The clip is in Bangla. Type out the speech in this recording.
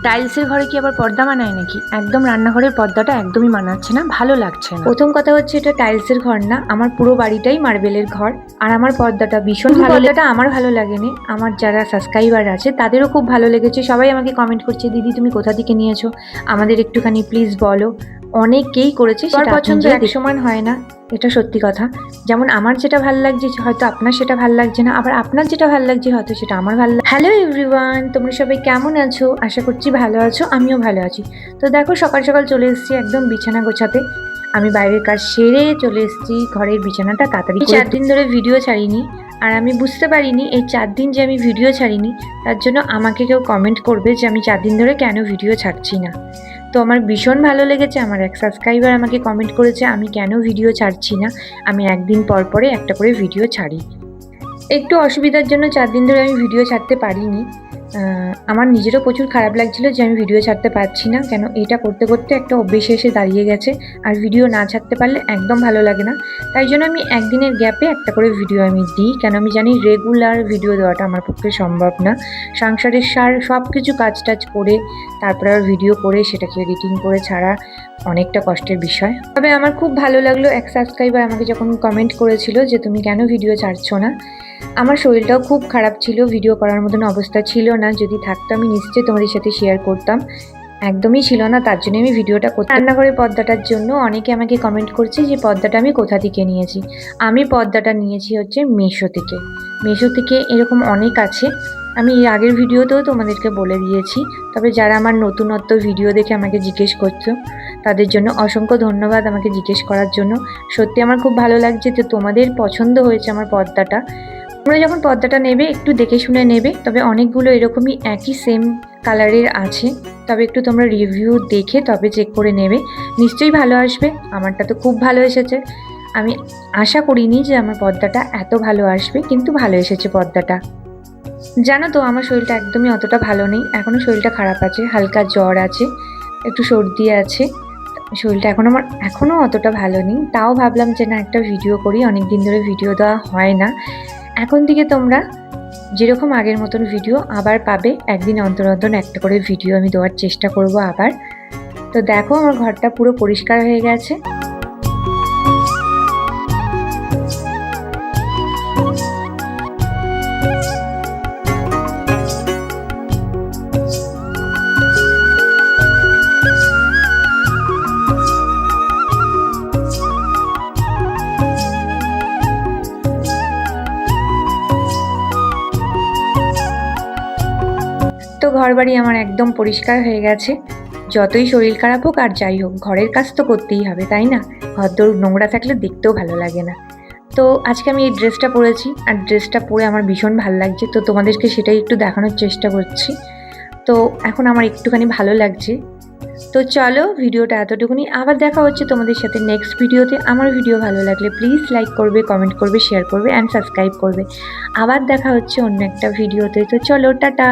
টাইলসের ঘরে কি আবার পর্দা মানায় নাকি? একদম রান্নাঘরের পর্দাটা একদমই মানাচ্ছে না, ভালো লাগছে না। প্রথম কথা হচ্ছে এটা টাইলসের ঘর না, আমার পুরো বাড়িটাই মার্বেলের ঘর। আর আমার পর্দাটা ভীষণ ভালো, পর্দাটা আমার ভালো লাগেনি, আমার যারা সাবস্ক্রাইবার আছে তাদেরও খুব ভালো লেগেছে। সবাই আমাকে কমেন্ট করছে, দিদি তুমি কোথা থেকে নিয়েছো, আমাদের একটুখানি প্লিজ বলো। অনেকেই করেছে, সেটা পছন্দ এক সমান হয় না, এটা সত্যি কথা। যেমন আমার যেটা ভালো লাগছে হয়তো আপনার সেটা ভালো লাগছে না, আবার আপনার যেটা ভালো লাগছে হয়তো সেটা আমার ভালো লাগছে। হ্যালো এভরিওয়ান, তোমরা সবাই কেমন আছো? আশা করছি ভালো আছো, আমিও ভালো আছি। তো দেখো সকাল সকাল চলে এসেছি একদম বিছানা গোছাতে। আমি বাইরের কাজ সেরে চলে এসেছি ঘরের বিছানাটা তাড়াতাড়ি। 4 দিন ধরে ভিডিও ছাড়িনি, আর আমি বুঝতে পারিনি এই 4 দিন যে আমি ভিডিও ছাড়িনি তার জন্য আমাকে কেউ কমেন্ট করবে যে আমি 4 দিন ধরে কেন ভিডিও ছাড়ছি না। তো আমার ভীষণ ভালো লেগেছে, আমার এক সাবস্ক্রাইবার আমাকে কমেন্ট করেছে আমি কেন ভিডিও ছাড়ছি না, আমি একদিন পর পরে একটা করে ভিডিও ছাড়ি। একটু অসুবিধার জন্য 4 দিন ধরে আমি ভিডিও ছাড়তে পারিনি। আমার নিজেরও প্রচুর খারাপ লাগছিল যে আমি ভিডিও ছাড়তে পারছি না, কেন এটা করতে করতে একটা অভ্যেসে এসে দাঁড়িয়ে গেছে। আর ভিডিও না ছাড়তে পারলে একদম ভালো লাগে না, তাই জন্য আমি একদিনের গ্যাপে একটা করে ভিডিও আমি দিই, কেন আমি জানি রেগুলার ভিডিও দেওয়াটা আমার পক্ষে সম্ভব না। সংসারের সব কিছু কাজ টাজ করে তারপরে আর ভিডিও করে সেটাকে এডিটিং করে ছাড়া অনেকটা কষ্টের বিষয়। তবে আমার খুব ভালো লাগলো এক সাবস্ক্রাইবার আমাকে যখন কমেন্ট করেছিল যে তুমি কেন ভিডিও ছাড়ছো না। আমার শরীরটাও খুব খারাপ ছিল, ভিডিও করার মতন অবস্থা ছিল না, যদি থাকতো আমি নিশ্চয়ই তোমাদের সাথে শেয়ার করতাম, একদমই ছিল না, তার জন্য আমি ভিডিওটা করতাম। রান্নাঘরের পর্দাটার জন্য অনেকে আমাকে কমেন্ট করছে যে পর্দাটা আমি কোথা থেকে নিয়েছি। আমি পর্দাটা নিয়েছি হচ্ছে মিশো থেকে। মিশো থেকে এরকম অনেক আছে, আমি এর আগের ভিডিওতেও তোমাদেরকে বলে দিয়েছি। তবে যারা আমার নতুনত্ব ভিডিও দেখে আমাকে জিজ্ঞেস করছো তাদের জন্য অসংখ্য ধন্যবাদ আমাকে জিজ্ঞেস করার জন্য। সত্যি আমার খুব ভালো লাগছে যে তোমাদের পছন্দ হয়েছে আমার পর্দাটা। তোমরা যখন পর্দাটা নেবে একটু দেখে শুনে নেবে, তবে অনেকগুলো এরকমই একই সেম কালারের আছে, তবে একটু তোমরা রিভিউ দেখে তবে চেক করে নেবে, নিশ্চয়ই ভালো আসবে। আমারটা তো খুব ভালো এসেছে, আমি আশা করিনি যে আমার পর্দাটা এত ভালো আসবে, কিন্তু ভালো এসেছে পর্দাটা। জানো তো আমার শরীরটা একদমই অতটা ভালো নেই, এখনও শরীরটা খারাপ আছে, হালকা জ্বর আছে, একটু সর্দি আছে, শরীরটা এখনও অতটা ভালো নেই। তাও ভাবলাম যে না একটা ভিডিও করি, অনেক দিন ধরে ভিডিও দেওয়া হয় না। এখন থেকে তোমরা যেরকম আগের মতন ভিডিও আবার পাবে, একদিন অন্তর অন্তর একটা করে ভিডিও আমি দেওয়ার চেষ্টা করব আবার। তো দেখো আমার ঘরটা পুরো পরিষ্কার হয়ে গেছে। তো ঘরবাড়ি আমার একদম পরিষ্কার হয়ে গেছে। যতই শরীর খারাপ হোক আর যাই হোক ঘরের কাজ তো করতেই হবে, তাই না? ঘরদোর নোংরা থাকলে দেখতেও ভালো লাগে না। তো আজকে আমি এই ড্রেসটা পরেছি, আর ড্রেসটা পরে আমার ভীষণ ভালো লাগছে, তো তোমাদেরকে সেটাই একটু দেখানোর চেষ্টা করছি। তো এখন আমার একটুখানি ভালো লাগছে। তো চলো ভিডিওটা এতটুকুনি, আবার দেখা হচ্ছে তোমাদের সাথে নেক্সট ভিডিওতে। আমার ভিডিও ভালো লাগলে প্লিজ লাইক করবে, কমেন্ট করবে, শেয়ার করবে অ্যান্ড সাবস্ক্রাইব করবে। আবার দেখা হচ্ছে অন্য একটা ভিডিওতে। তো চলো টাটা।